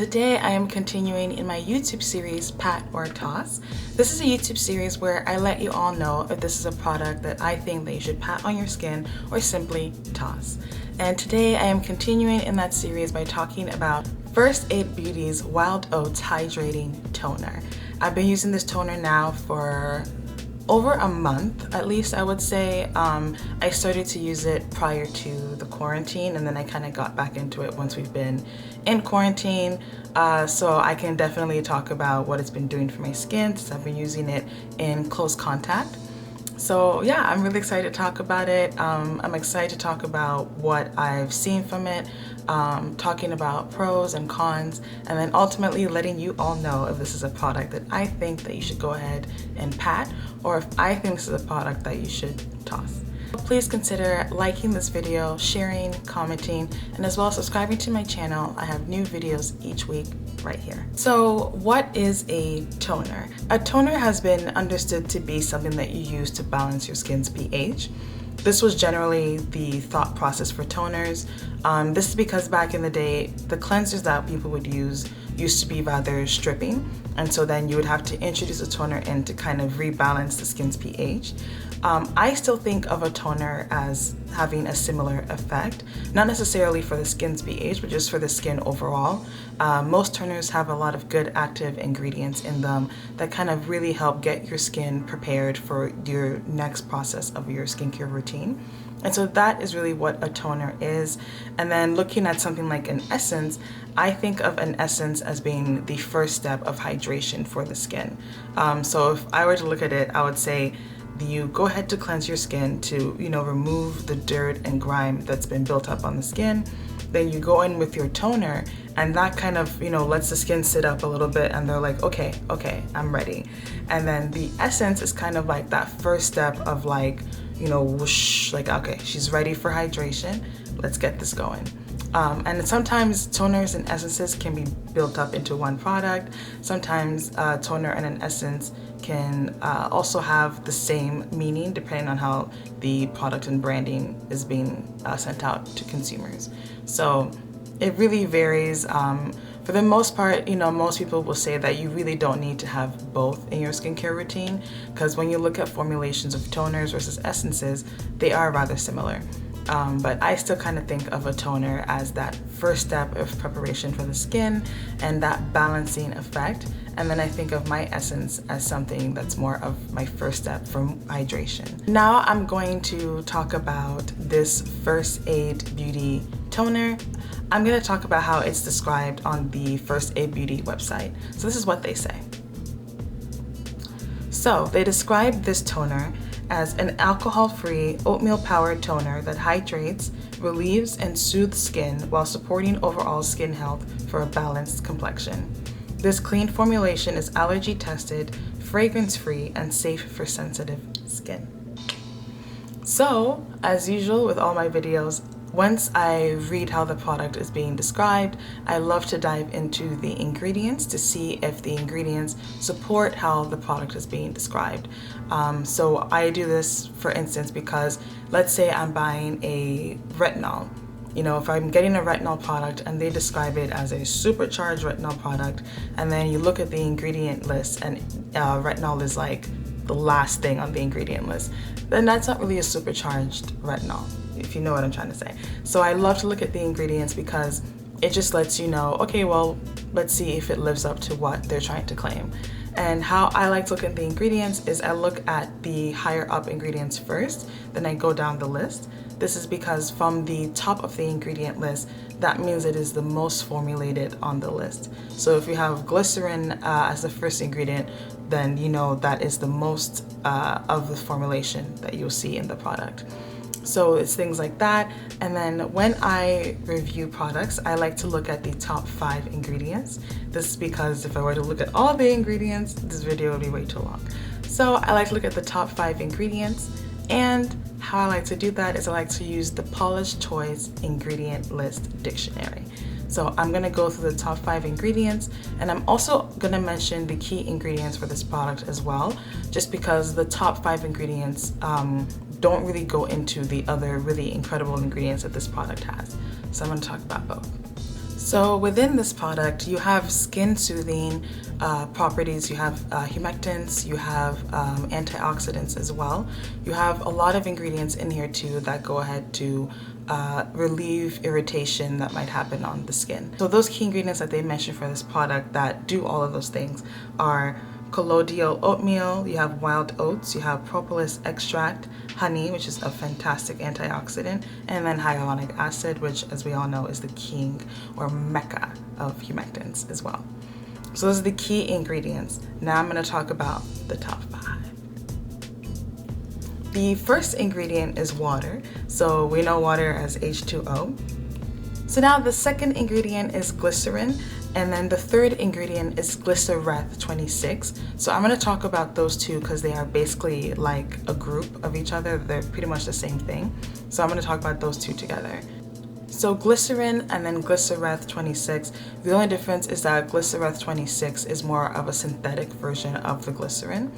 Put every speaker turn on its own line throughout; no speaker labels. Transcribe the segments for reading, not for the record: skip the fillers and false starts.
Today I am continuing in my YouTube series Pat or Toss. This is a YouTube series where I let you all know if this is a product that I think that you should pat on your skin or simply toss. And today I am continuing in that series by talking about First Aid Beauty's Wild Oats Hydrating Toner. I've been using this toner now for over a month, at least I would say. I started to use it prior to the quarantine, and then I kind of got back into it once we've been in quarantine. So I can definitely talk about what it's been doing for my skin since I've been using it in close contact. So yeah, I'm really excited to talk about it. I'm excited to talk about what I've seen from it, talking about pros and cons, and then ultimately letting you all know if this is a product that I think that you should go ahead and pat, or if I think this is a product that you should toss. Please consider liking this video, sharing, commenting, and as well as subscribing to my channel. I have new videos each week right here. So what is a toner? A toner has been understood to be something that you use to balance your skin's pH. This was generally the thought process for toners. This is because back in the day, the cleansers that people would use used to be rather stripping, and so then you would have to introduce a toner in to kind of rebalance the skin's pH. I still think of a toner as having a similar effect, not necessarily for the skin's pH, but just for the skin overall. Most toners have a lot of good active ingredients in them that kind of really help get your skin prepared for your next process of your skincare routine. And so that is really what a toner is. And then looking at something like an essence, I think of an essence as being the first step of hydration for the skin. So if I were to look at it, I would say you go ahead to cleanse your skin to, remove the dirt and grime that's been built up on the skin. Then you go in with your toner, and that kind of, lets the skin sit up a little bit, and they're like, okay, I'm ready. And then the essence is kind of like that first step of whoosh, okay, she's ready for hydration. Let's get this going. And sometimes toners and essences can be built up into one product. Sometimes toner and an essence can also have the same meaning depending on how the product and branding is being sent out to consumers. So it really varies. For the most part, most people will say that you really don't need to have both in your skincare routine, because when you look at formulations of toners versus essences, they are rather similar. But I still kind of think of a toner as that first step of preparation for the skin and that balancing effect. And then I think of my essence as something that's more of my first step for hydration. Now I'm going to talk about this First Aid Beauty toner. I'm going to talk about how it's described on the First Aid Beauty website. So this is what they say. So they describe this toner as an alcohol-free, oatmeal-powered toner that hydrates, relieves, and soothes skin while supporting overall skin health for a balanced complexion. This clean formulation is allergy-tested, fragrance-free, and safe for sensitive skin. So, as usual with all my videos, once I read how the product is being described, I love to dive into the ingredients to see if the ingredients support how the product is being described. So I do this, for instance, because let's say I'm buying a retinol. If I'm getting a retinol product and they describe it as a supercharged retinol product, and then you look at the ingredient list and retinol is like the last thing on the ingredient list, then that's not really a supercharged retinol, if you know what I'm trying to say. So I love to look at the ingredients because it just lets you know, okay, well, let's see if it lives up to what they're trying to claim. And how I like to look at the ingredients is I look at the higher up ingredients first, then I go down the list. This is because from the top of the ingredient list, that means it is the most formulated on the list. So if you have glycerin as the first ingredient, then that is the most of the formulation that you'll see in the product. So it's things like that. And then when I review products, I like to look at the top 5 ingredients. This is because if I were to look at all the ingredients, this video would be way too long. So I like to look at the top 5 ingredients, and how I like to do that is I like to use the Paula's Choice ingredient list dictionary. So I'm gonna go through the top 5 ingredients, and I'm also gonna mention the key ingredients for this product as well, just because the top 5 ingredients don't really go into the other really incredible ingredients that this product has. So I'm gonna talk about both. So within this product, you have skin soothing properties, you have humectants, you have antioxidants as well. You have a lot of ingredients in here too that go ahead to relieve irritation that might happen on the skin. So those key ingredients that they mentioned for this product that do all of those things are colloidal oatmeal, you have wild oats, you have propolis extract, honey, which is a fantastic antioxidant, and then hyaluronic acid, which, as we all know, is the king or mecca of humectants as well. So those are the key ingredients. Now I'm going to talk about the top 5. The first ingredient is water. So we know water as H2O. So now the second ingredient is glycerin, and then the third ingredient is glycereth 26. So I'm going to talk about those two because they are basically like a group of each other. They're pretty much the same thing. So I'm going to talk about those two together. So glycerin and then glycereth 26, the only difference is that glycereth 26 is more of a synthetic version of the glycerin.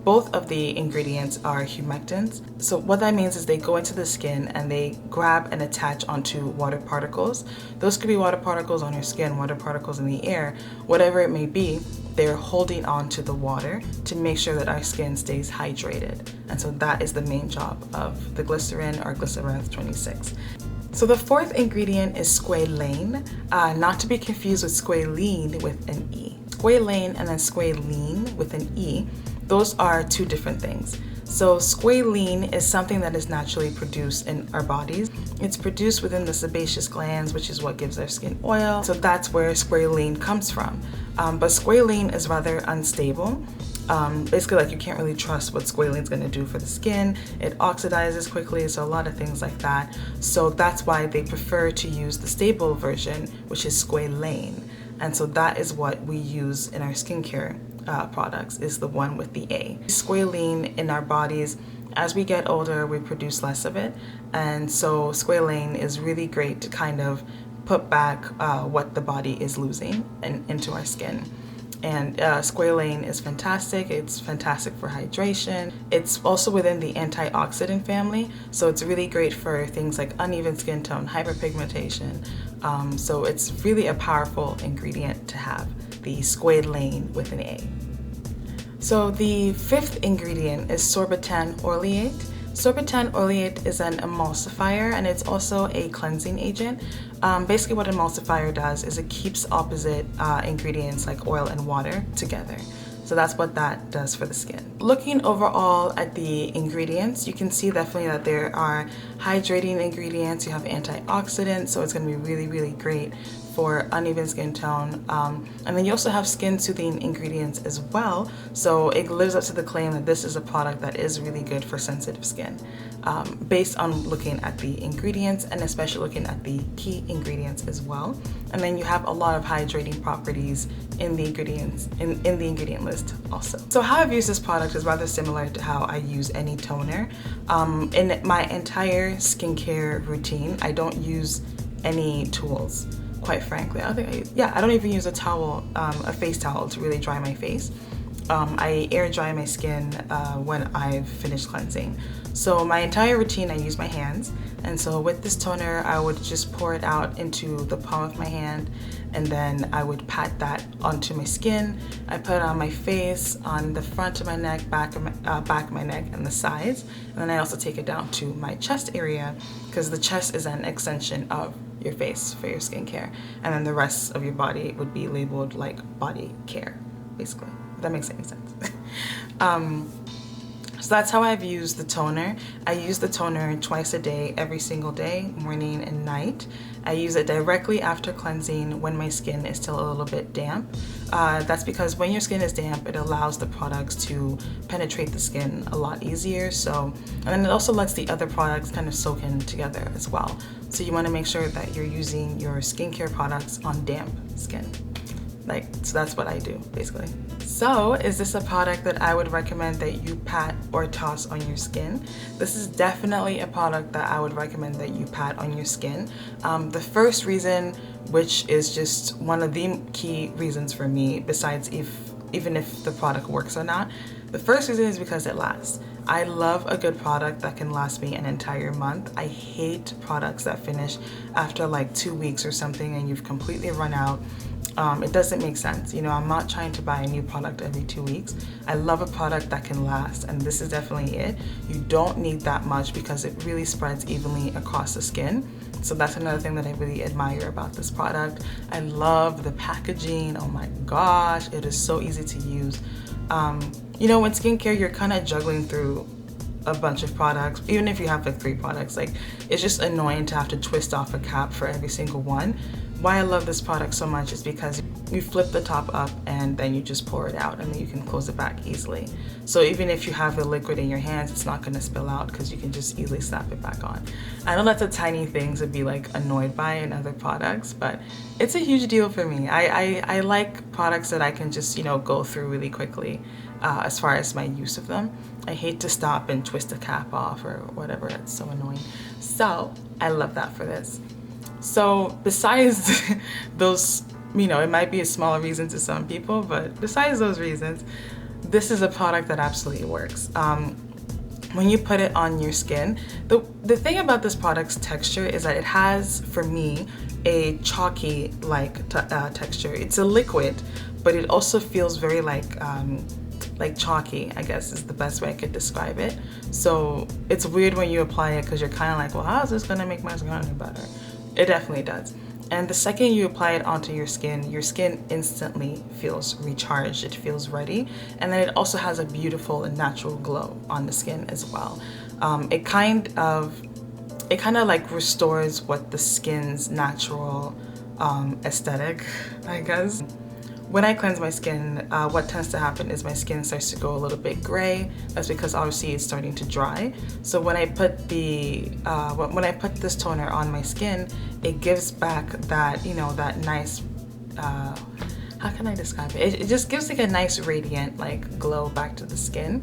Both of the ingredients are humectants. So what that means is they go into the skin and they grab and attach onto water particles. Those could be water particles on your skin, water particles in the air, whatever it may be. They're holding on to the water to make sure that our skin stays hydrated. And so that is the main job of the glycerin or glycereth 26. So the fourth ingredient is squalane, not to be confused with squalene with an E. Squalane and then squalene with an E, those are two different things. So squalene is something that is naturally produced in our bodies. It's produced within the sebaceous glands, which is what gives our skin oil. So that's where squalene comes from. But squalene is rather unstable. Basically, like, you can't really trust what squalene is going to do for the skin. It oxidizes quickly, so a lot of things like that. So that's why they prefer to use the stable version, which is squalane. And so that is what we use in our skincare products, is the one with the A. Squalene in our bodies, as we get older, we produce less of it. And so squalane is really great to kind of put back what the body is losing into our skin. And squalane is fantastic. It's fantastic for hydration. It's also within the antioxidant family, so it's really great for things like uneven skin tone, hyperpigmentation. So it's really a powerful ingredient to have, the squalane with an A. So the fifth ingredient is sorbitan oleate. Sorbitan oleate is an emulsifier, and it's also a cleansing agent. Basically what an emulsifier does is it keeps opposite ingredients like oil and water together. So that's what that does for the skin. Looking overall at the ingredients, you can see definitely that there are hydrating ingredients, you have antioxidants, so it's going to be really, really great for uneven skin tone. And then you also have skin soothing ingredients as well. So it lives up to the claim that this is a product that is really good for sensitive skin, based on looking at the ingredients and especially looking at the key ingredients as well. And then you have a lot of hydrating properties in the ingredients, in the ingredient list also. So how I've used this product is rather similar to how I use any toner. In my entire skincare routine, I don't use any tools. Quite frankly, I don't even use a towel, a face towel to really dry my face. I air dry my skin when I've finished cleansing. So my entire routine, I use my hands. And so with this toner, I would just pour it out into the palm of my hand, and then I would pat that onto my skin. I put it on my face, on the front of my neck, back of my neck, and the sides. And then I also take it down to my chest area, because the chest is an extension of your face for your skincare, and then the rest of your body would be labeled like body care, basically, if that makes any sense. So that's how I've used the toner. I use the toner twice a day, every single day, morning and night. I use it directly after cleansing when my skin is still a little bit damp. That's because when your skin is damp, it allows the products to penetrate the skin a lot easier. So, and then it also lets the other products kind of soak in together as well. So you want to make sure that you're using your skincare products on damp skin. So that's what I do, basically. So is this a product that I would recommend that you pat or toss on your skin? This is definitely a product that I would recommend that you pat on your skin. The first reason, which is just one of the key reasons for me, besides even if the product works or not, the first reason is because it lasts. I love a good product that can last me an entire month. I hate products that finish after like 2 weeks or something and you've completely run out. It doesn't make sense. You know, I'm not trying to buy a new product every 2 weeks. I love a product that can last, and this is definitely it. You don't need that much because it really spreads evenly across the skin. So that's another thing that I really admire about this product. I love the packaging. Oh my gosh, it is so easy to use. You know, in skincare, you're kind of juggling through a bunch of products. Even if you have like 3 products, like it's just annoying to have to twist off a cap for every single one. Why I love this product so much is because you flip the top up and then you just pour it out and then you can close it back easily. So even if you have the liquid in your hands, it's not going to spill out because you can just easily snap it back on. I know that's a tiny thing to be like annoyed by in other products, but it's a huge deal for me. I like products that I can just, you know, go through really quickly as far as my use of them. I hate to stop and twist the cap off or whatever. It's so annoying. So I love that for this. So besides those, you know, it might be a smaller reason to some people, but besides those reasons, this is a product that absolutely works. When you put it on your skin, the thing about this product's texture is that it has, for me, a chalky like texture. It's a liquid, but it also feels very like chalky, I guess is the best way I could describe it. So it's weird when you apply it because you're kind of like, well, how is this gonna make my skin any better? It definitely does. And the second you apply it onto your skin instantly feels recharged. It feels ready. And then it also has a beautiful and natural glow on the skin as well. It kind of like restores what the skin's natural aesthetic, I guess. When I cleanse my skin, what tends to happen is my skin starts to go a little bit gray. That's because obviously it's starting to dry. So when I put this toner on my skin, it gives back that, you know, that nice, how can I describe it? It just gives like a nice radiant like glow back to the skin.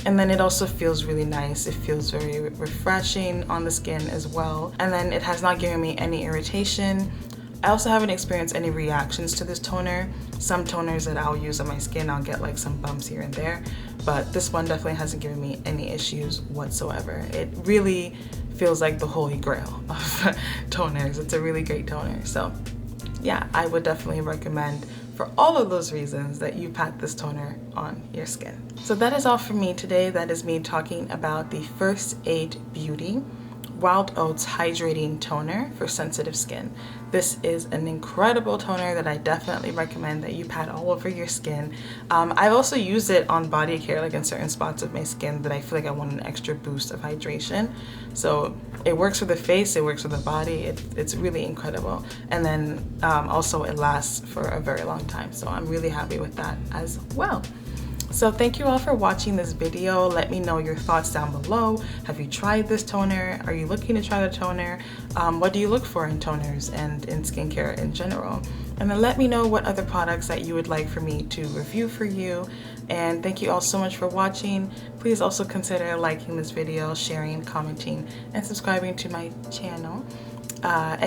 And then it also feels really nice. It feels very refreshing on the skin as well. And then it has not given me any irritation. I also haven't experienced any reactions to this toner. Some toners that I'll use on my skin, I'll get like some bumps here and there, but this one definitely hasn't given me any issues whatsoever. It really feels like the holy grail of toners. It's a really great toner. So yeah, I would definitely recommend, for all of those reasons, that you pat this toner on your skin. So that is all for me today. That is me talking about the First Aid Beauty Wild Oats Hydrating Toner for sensitive skin. This is an incredible toner that I definitely recommend that you pat all over your skin. I've also used it on body care, like in certain spots of my skin that I feel like I want an extra boost of hydration. So it works for the face, it works for the body. It's really incredible. And then also it lasts for a very long time. So I'm really happy with that as well. So thank you all for watching this video. Let me know your thoughts down below. Have you tried this toner? Are you looking to try the toner? What do you look for in toners and in skincare in general? And then let me know what other products that you would like for me to review for you. And thank you all so much for watching. Please also consider liking this video, sharing, commenting, and subscribing to my channel.